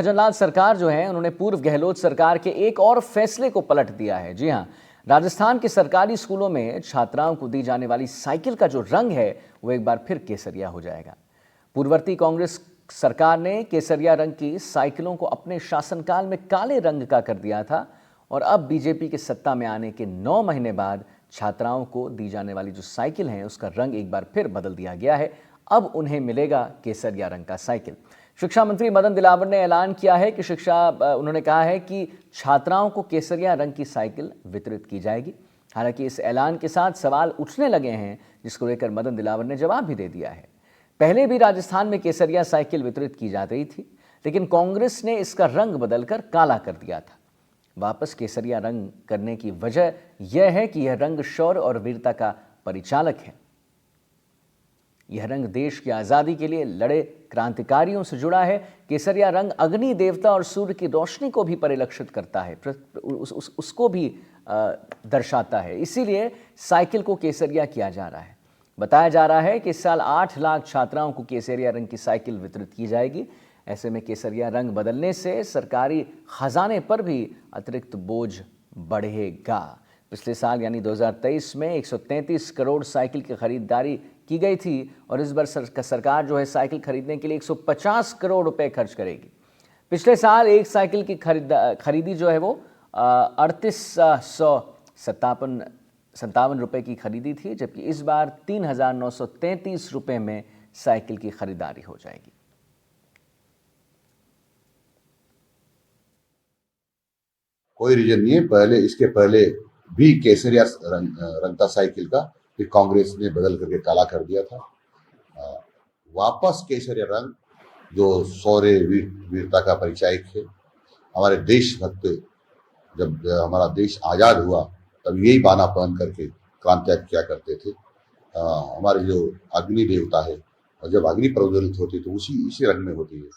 भजनलाल सरकार जो है उन्होंने पूर्व गहलोत सरकार के एक और फैसले को पलट दिया है। जी हां, राजस्थान के सरकारी स्कूलों में छात्राओं को दी जाने वाली साइकिल का जो रंग है वो एक बार फिर केसरिया हो जाएगा। पूर्ववर्ती कांग्रेस सरकार ने केसरिया रंग की साइकिलों को अपने शासनकाल में काले रंग का कर दिया था और अब बीजेपी के सत्ता में आने के 9 महीने बाद छात्राओं को दी जाने वाली जो साइकिल है उसका रंग एक बार फिर बदल दिया गया है। अब उन्हें मिलेगा केसरिया रंग का साइकिल। शिक्षा मंत्री मदन दिलावर ने ऐलान किया है कि उन्होंने कहा है कि छात्राओं को केसरिया रंग की साइकिल वितरित की जाएगी। हालांकि इस ऐलान के साथ सवाल उठने लगे हैं, जिसको लेकर मदन दिलावर ने जवाब भी दे दिया है। पहले भी राजस्थान में केसरिया साइकिल वितरित की जा रही थी, लेकिन कांग्रेस ने इसका रंग बदलकर काला कर दिया था। वापस केसरिया रंग करने की वजह यह है कि यह रंग शौर्य और वीरता का परिचालक है। यह रंग देश की आज़ादी के लिए लड़े क्रांतिकारियों से जुड़ा है। केसरिया रंग अग्नि देवता और सूर्य की रोशनी को भी परिलक्षित करता है, उसको भी दर्शाता है। इसीलिए साइकिल को केसरिया किया जा रहा है। बताया जा रहा है कि इस साल 8 लाख छात्राओं को केसरिया रंग की साइकिल वितरित की जाएगी। ऐसे में केसरिया रंग बदलने से सरकारी खजाने पर भी अतिरिक्त बोझ बढ़ेगा। पिछले साल यानी 2023 में 133 करोड़ साइकिल की खरीदारी की गई थी और इस बार सरकार जो है साइकिल खरीदने के लिए 150 करोड़ रुपए खर्च करेगी। पिछले साल एक साइकिल की खरीदी जो है वो 3857 रुपए की खरीदी थी, जबकि इस बार 3933 रुपए में साइकिल की खरीदारी हो जाएगी। कोई रीजन नहीं है। इसके पहले भी केसरिया रंग था साइकिल का, फिर कांग्रेस ने बदल करके काला कर दिया था। वापस केसरिया रंग जो शौर्य वीरता का परिचायक है। हमारे देशभक्त जब हमारा देश आजाद हुआ तब यही बाना पहन करके क्रांतियाग किया करते थे। हमारे जो अग्नि देवता है और जब अग्नि प्रज्वलित होती तो इसी रंग में होती है।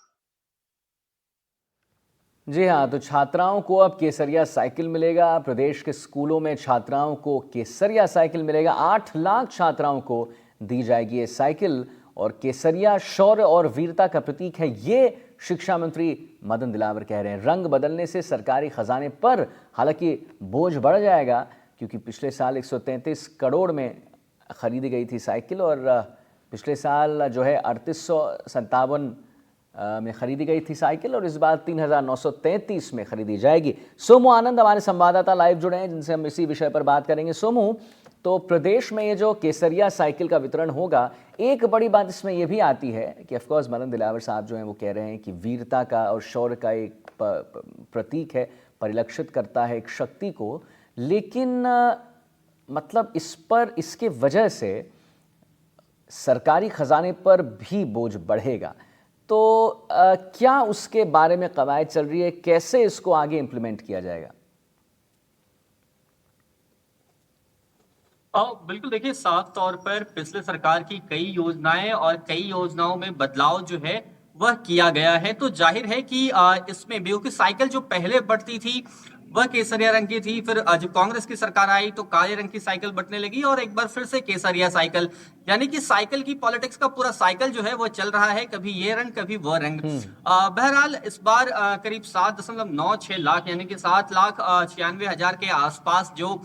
जी हाँ, तो छात्राओं को अब केसरिया साइकिल मिलेगा। प्रदेश के स्कूलों में छात्राओं को केसरिया साइकिल मिलेगा। 8 लाख छात्राओं को दी जाएगी ये साइकिल और केसरिया शौर्य और वीरता का प्रतीक है, ये शिक्षा मंत्री मदन दिलावर कह रहे हैं। रंग बदलने से सरकारी खजाने पर हालांकि बोझ बढ़ जाएगा, क्योंकि पिछले साल 133 करोड़ में खरीदी गई थी साइकिल और पिछले साल जो है 3857 में खरीदी गई थी साइकिल और इस बार 3933 में खरीदी जाएगी। सोमू आनंद हमारे संवाददाता लाइव जुड़े हैं, जिनसे हम इसी विषय पर बात करेंगे। सोमू, तो प्रदेश में ये जो केसरिया साइकिल का वितरण होगा, एक बड़ी बात इसमें यह भी आती है कि ऑफकोर्स मदन दिलावर साहब जो हैं वो कह रहे हैं कि वीरता का और शौर्य का एक प्रतीक है, परिलक्षित करता है एक शक्ति को, लेकिन मतलब इसके वजह से सरकारी खजाने पर भी बोझ बढ़ेगा। तो क्या उसके बारे में कवायद चल रही है, कैसे इसको आगे इंप्लीमेंट किया जाएगा? बिल्कुल, देखिए साफ तौर पर पिछले सरकार की कई योजनाएं और कई योजनाओं में बदलाव जो है वह किया गया है। तो जाहिर है कि इसमें भी, क्योंकि साइकिल जो पहले बढ़ती थी वह केसरिया रंग की थी, फिर जब कांग्रेस की सरकार आई तो काले रंग की साइकिल बंटने लगी और एक बार फिर से केसरिया साइकिल, यानी कि साइकिल की पॉलिटिक्स का पूरा साइकिल जो है वो चल रहा है, कभी ये रंग कभी वह रंग। बहरहाल इस बार करीब 7.96 लाख यानी कि 7,96,000 के आसपास जो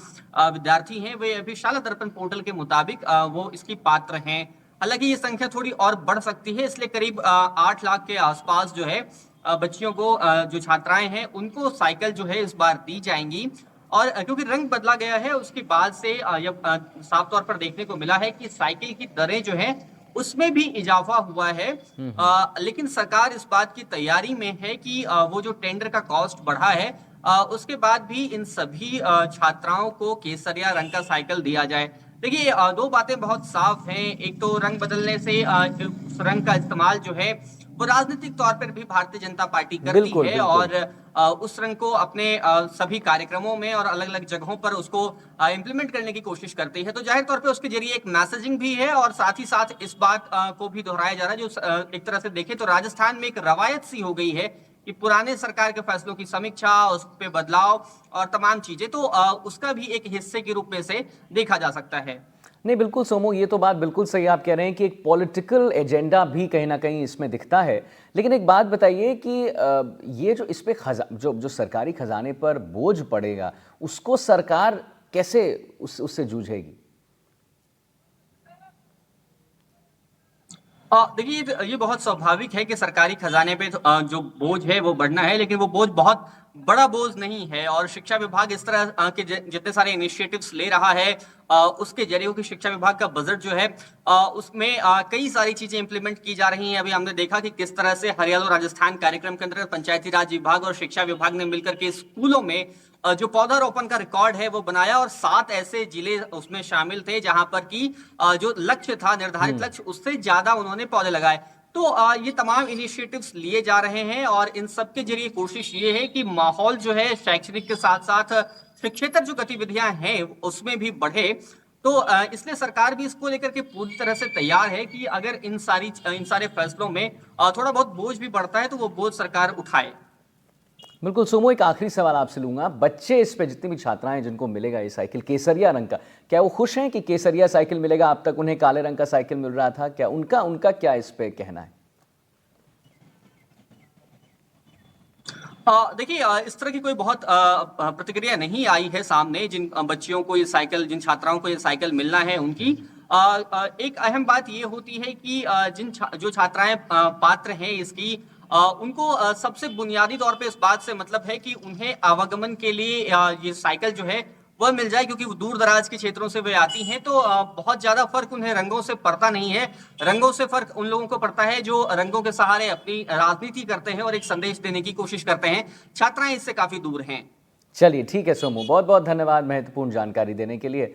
विद्यार्थी हैं वे अभी शाला दर्पण पोर्टल के मुताबिक वो इसकी पात्र हैं। हालांकि ये संख्या थोड़ी और बढ़ सकती है, इसलिए करीब 8 लाख के आसपास जो है बच्चियों को, जो छात्राएं हैं उनको साइकिल जो है इस बार दी जाएंगी। और क्योंकि रंग बदला गया है उसके बाद से साफ तौर पर देखने को मिला है कि साइकिल की दरें जो है उसमें भी इजाफा हुआ है। लेकिन सरकार इस बात की तैयारी में है कि वो जो टेंडर का कॉस्ट बढ़ा है उसके बाद भी इन सभी छात्राओं को केसरिया रंग का साइकिल दिया जाए। देखिए, दो बातें बहुत साफ हैं। एक तो रंग बदलने से उस रंग का इस्तेमाल जो है वो राजनीतिक तौर पर भी भारतीय जनता पार्टी करती है और उस रंग को अपने सभी कार्यक्रमों में और अलग अलग जगहों पर उसको इम्प्लीमेंट करने की कोशिश करती है। तो जाहिर तौर पे उसके जरिए एक मैसेजिंग भी है और साथ ही साथ इस बात को भी दोहराया जा रहा है, जो एक तरह से देखें तो राजस्थान में एक रवायत सी हो गई है कि पुराने सरकार के फैसलों की समीक्षा, उस पे बदलाव और तमाम चीजें, तो उसका भी एक हिस्से के रूप में से देखा जा सकता है। नहीं, बिल्कुल सोमू, ये तो बात बिल्कुल सही आप कह रहे हैं कि एक पॉलिटिकल एजेंडा भी कहीं ना कहीं इसमें दिखता है। लेकिन एक बात बताइए कि ये जो इस पे जो सरकारी खजाने पर बोझ पड़ेगा, उसको सरकार कैसे उससे जूझेगी? देखिए ये बहुत स्वाभाविक है कि सरकारी खजाने पे जो बोझ है वो बढ़ना है, लेकिन वो बोझ बहुत बड़ा बोझ नहीं है। और शिक्षा विभाग इस तरह के जितने सारे इनिशिएटिव्स ले रहा है, उसके जरिए कि शिक्षा विभाग का बजट जो है उसमें कई सारी चीजें इंप्लीमेंट की जा रही हैं। अभी हमने देखा कि किस तरह से हरियाणा और राजस्थान कार्यक्रम के अंतर्गत पंचायती राज विभाग और शिक्षा विभाग ने मिलकर के स्कूलों में जो पौधारोपण का रिकॉर्ड है वो बनाया, और 7 ऐसे जिले उसमें शामिल थे जहां पर कि जो लक्ष्य था, निर्धारित लक्ष्य, उससे ज्यादा उन्होंने पौधे लगाए। तो ये तमाम इनिशिएटिव्स लिए जा रहे हैं, और इन सब के जरिए कोशिश ये है कि माहौल जो है शैक्षणिक के साथ साथ शिक्षेतर जो गतिविधियां हैं उसमें भी बढ़े। तो इसलिए सरकार भी इसको लेकर के पूरी तरह से तैयार है कि अगर इन सारे फैसलों में थोड़ा बहुत बोझ भी बढ़ता है तो वो बोझ सरकार उठाए। बिल्कुल सोमू, एक आखिरी सवाल आपसे लूंगा। बच्चे इस पे, जितनी भी छात्राएं जिनको मिलेगा ये साइकिल केसरिया रंग का, क्या वो खुश हैं कि केसरिया साइकिल मिलेगा? अब तक उन्हें काले रंग का साइकिल मिल रहा था। क्या उनका उनका क्या इस पे कहना है? देखिए, इस तरह की कोई बहुत प्रतिक्रिया नहीं आई है सामने। जिन बच्चियों को ये साइकिल, जिन छात्राओं को ये साइकिल मिलना है उनकी एक अहम बात ये होती है कि जो छात्राएं पात्र हैं इसकी, उनको सबसे बुनियादी तौर पे इस बात से मतलब है कि उन्हें आवागमन के लिए ये साइकिल जो है वह मिल जाए, क्योंकि वो दूर दराज के क्षेत्रों से वे आती हैं। तो बहुत ज्यादा फर्क उन्हें रंगों से पड़ता नहीं है। रंगों से फर्क उन लोगों को पड़ता है जो रंगों के सहारे अपनी राजनीति करते हैं और एक संदेश देने की कोशिश करते हैं। छात्राएं इससे काफी दूर हैं। चलिए ठीक है सोमू, बहुत बहुत धन्यवाद महत्वपूर्ण जानकारी देने के लिए।